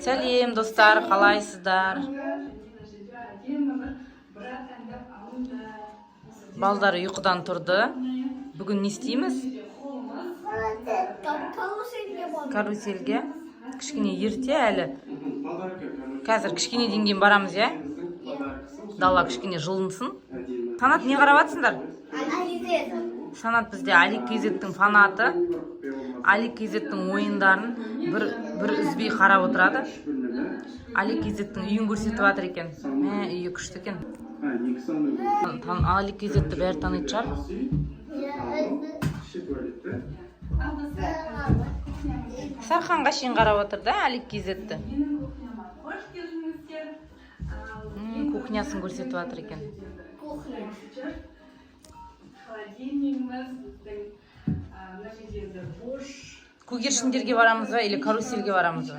Сәлем достар, қалайсыздар? Балдар ұйқыдан тұрды. Бүгін не істейміз? Каруселге. Кішкене ерте әлі. Қазір кішкене денген барамыз, я? Дала кішкене жылынсын. Санат, не қарап атсыңдар? Санат бізде Али Кейзеттің фанаты. Али Кейзеттің ойындарын бір үзбей қарап отырады. Али Кейзеттің үйін көрсетіп жатыр екен. Үйі күшті екен. Али Кейзетті бәрі таниды шығар. Сарханға шейін қарап отыр да Али Кейзетті. Кухнясын көрсетіп жатыр екен. Көгершіндерге барамыз ба, или каруселге барамыз ба?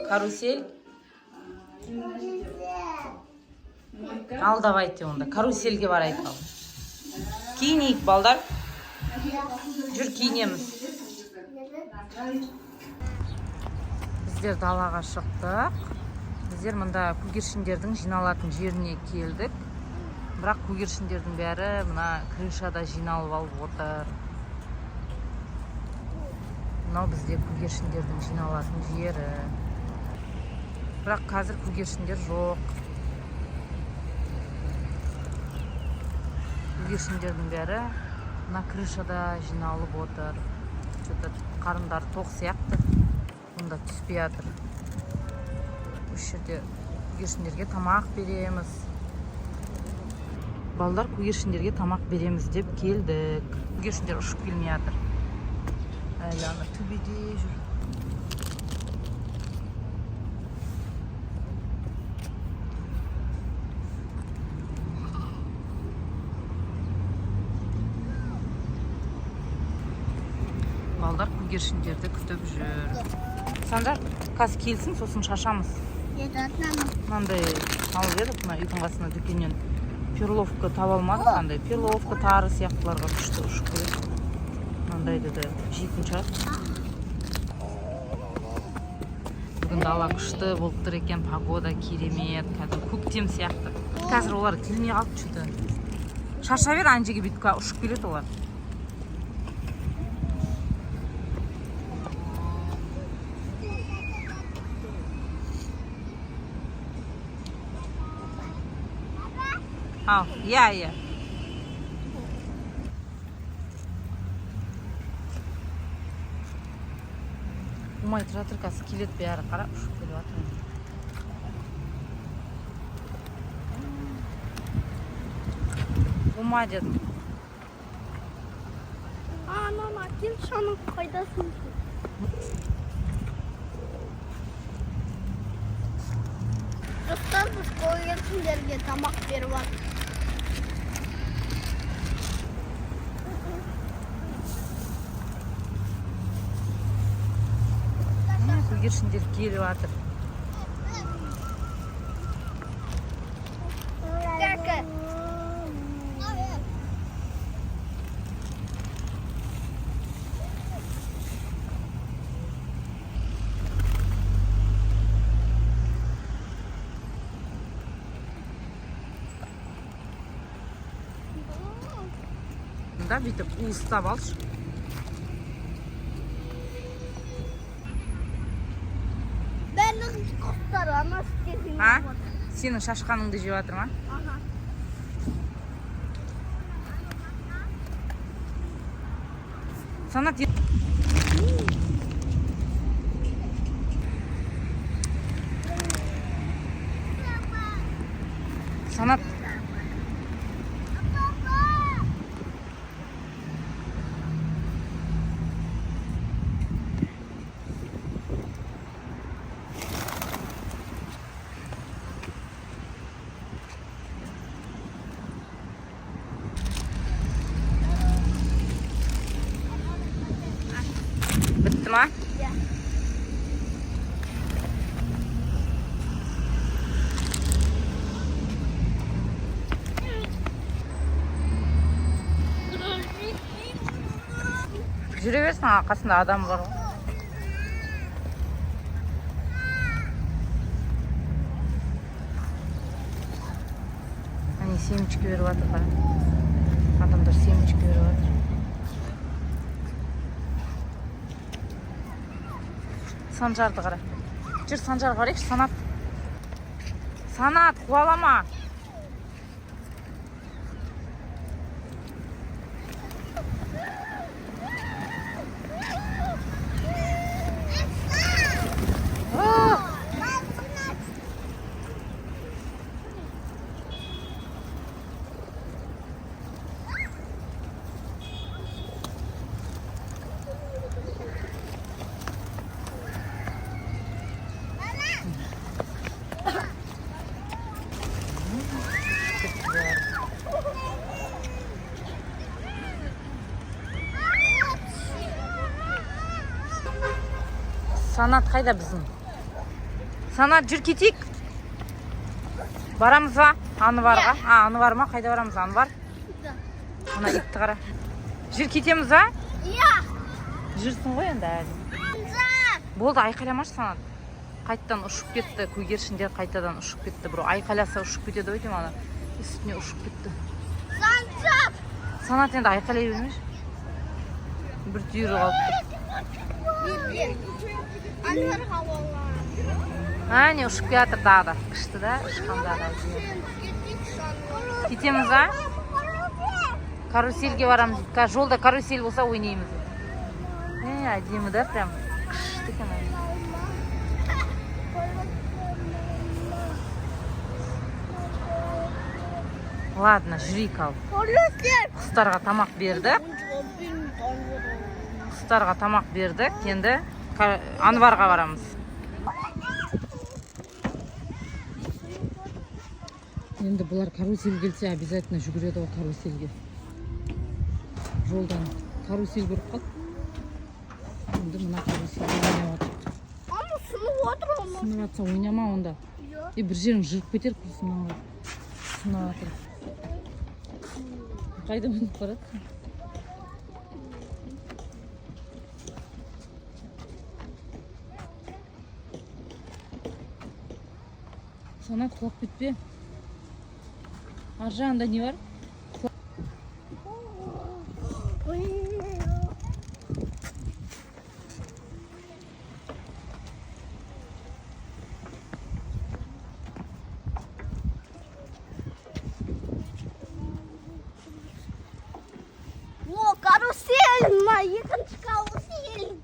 Карусель. Ал давайте онда, карусельге барайық ал. Киінейік, балдар. Жүр, киінеміз. Біздер далаға шықтық. Біздер мұнда көгершіндердің жиналатын жеріне келдік. Бірақ көгершіндердің бәрі мына крышада жиналып алып отыр. Мынау бізде көгершіндердің жиналатын жері. Бірақ қазір көгершіндер жоқ. Көгершіндердің бәрі мына крышада жиналып отыр. Қарындар тоқ сияқты. Мұнда түспей жатыр. Осы жерде көгершіндерге тамақ береміз. Балдар, көгершіндерге тамақ береміз деп келдік. Көгершіндер ұшып келмей жатыр. Әлі ана төбеде жүр. Балдар көгершіндерді күтіп жүр. Сандар, қаз келсін, сосын шашамыз. Мынандай алып едік, мына үйдің қасына дүкеннен перловка таба алмадық, қандай перловка тары сияқтыларға күшті ұшып келеді. Мынандайды да жейтін шығар. Бүгін дала күшті болып тұр екен, погода керемет, кәдімгі көктем сияқты. Қазір олар келмей қалып жүрді. Шаша бер, ана жерге бүйтіп ұшып келеді олар. Ал, иә. Умай тұратыр, қазір келеді бәрі қара ұшып келіп жатыр. Умай дедім. Мама, кел шаның қайдасын. Достар, біз көгершіндерге тамақ беріп жатыр. Көгершіндер келіп жатыр. Да, бүйтіп уыстап алшы. Бәрліғыз құстар, анасы кетің. Сенің шашқаныңды жеп жатыр ма? Санат, Санат. Бітті ма? Жүре берсін, қасында адам бар ғой. семечке беріп жатыр, қара. Адамдар семечке беріп жатыр. Санжарды қара. Жүр Санжарға қарайықшы, Санат. Санат, қуалама. Санат қайда біздің? Санат, жүр кетейік. Барамыз ба? Анварға. Анвар ма? Қайда барамыз? Анвар? Ана итті қара. Жүр кетеміз ба? Иә. Жүрсің ғой енді әлі. Болды, айқайламашы Санат. Қайттан ұшып кетті. Көгершіндер қайтадан ұшып кетті. Бұры айқайласа ұшып кетеді ғой деймін, ана үстіне ұшып кетті. Санжар. Санат енді айқайлай бермеші. Бір түйірі қалыпты. Анварға оңай. Әне ұшып кетір дағы да. Күшті да, ұшқанда да. Кетеміз ба? Каруселге барамыз. Жолда карусель болса ойнаймыз. Әдемі да, прям күшті екен. Ладно, жүрейік ал. Құстарға тамақ бердік. Құстарға тамақ бердік. Енді Анварға барамыз. Енді бұлар карусель келсе, обязательно жүгіреді ғой каруселге. Жолдан карусель көріп қал. Енді мына каруселге ойнап жатыр. Ама сынып отыр ма? Сынып жатса ойнама онда. Бір жерің жүріп кетер құрсынан. Сынып жатыр. Қайда мініп барады? Санат, құлап кетпе. Ар жағында не бар? О, карусель! Мына екінші карусель!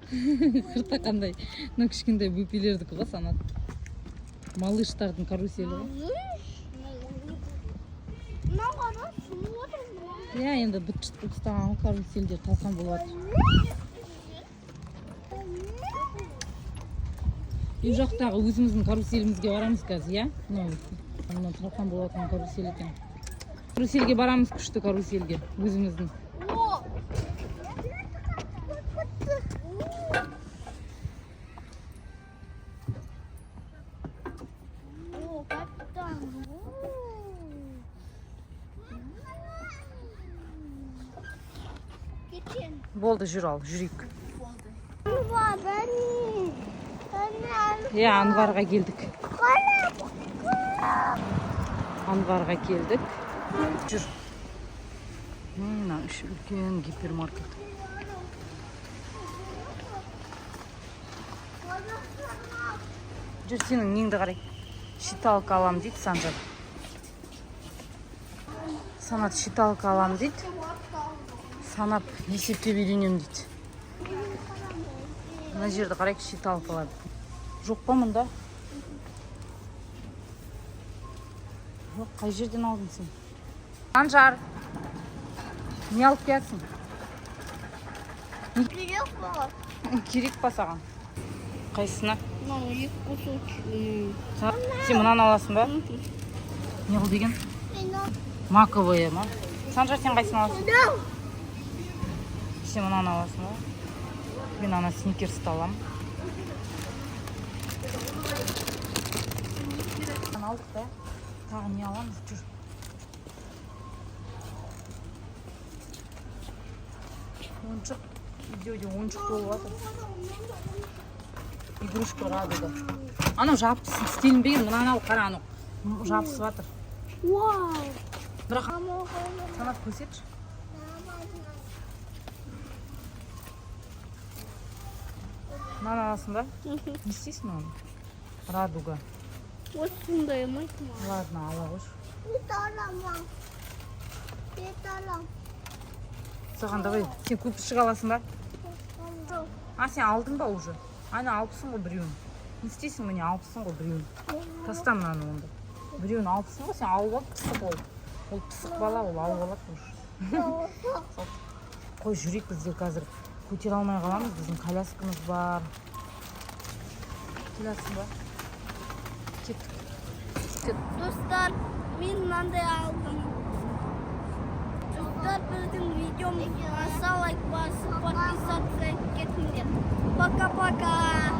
Қырта қандай? Мына кішкентай бөпелердікі ғой, Санат. Малыштардың каруселі ғой. Мына қара сынып отыр ма? Иә, енді быт-шыт қылып ұстаған ғой, каруселде талқан болып жатыр. Үй жақтағы өзіміздің каруселімізге барамыз қазір, иә? Мына талқан болып жатқан карусел екен. Каруселге барамыз, күшті карусельге, өзіміздің. О! О, капитан. Кетен. Болды, жүр ал, жүрейік. Анвар, Иә, Анварға келдік. Анварға келдік. Жүр. Мына үлкен гипермаркет. Жүр, сенің неңді қарай. Считалка алам дейді Санжар. Санат считалка алам дейді. Санап есептеп үйренем дейді. Мына жерді қарайық, считалка алады. Жоқ па мұнда? Жоқ, қай жерден алдың сен? Санжар, не алып келсің? керек па? Керек па саған? Қайсына? Мынау екі кусочек. Сен мұнан аласың ба? Не қыл деген? Маковое ма? Санжар, сен қайсыны аласың? Сен мұнан аласың ба? Мен ана сникерсті аламын. Алдық та, тағы не аламыз? Жүр. Ойыншық, үйде ойыншық болып жатыр. Игрушка радуга. Анау жабысып істелінбеген, мұнан ал қара, анау жабысып жатыр. Вау! бірақ Мама қойды. санат көрсетші. Мынаны аласың ба? Не істейсің оны? Радуга. Осындай ұнайды маған. Ладно, ала қойшы. Саған давай, сен көпіршік аласың ба? А, сен алдың ба уже? Ана алыпсың ғой біреуін. Не істейсің міне алыпсың ғой біреуін. Таста мынаны онда. Біреуін алыпсың ғой, сен алып алып пысық ол. Ол пысық бала, ол алып алады уже. Қой жүрек бізде қазір. Көтере алмай қаламыз, біздің коляскамыз бар. Келесің ба? Кеттік. Достар, мен мынандай алдым. Достар, біздің видеомызға лайк басып, подписаться етіңдер. Пока-пока.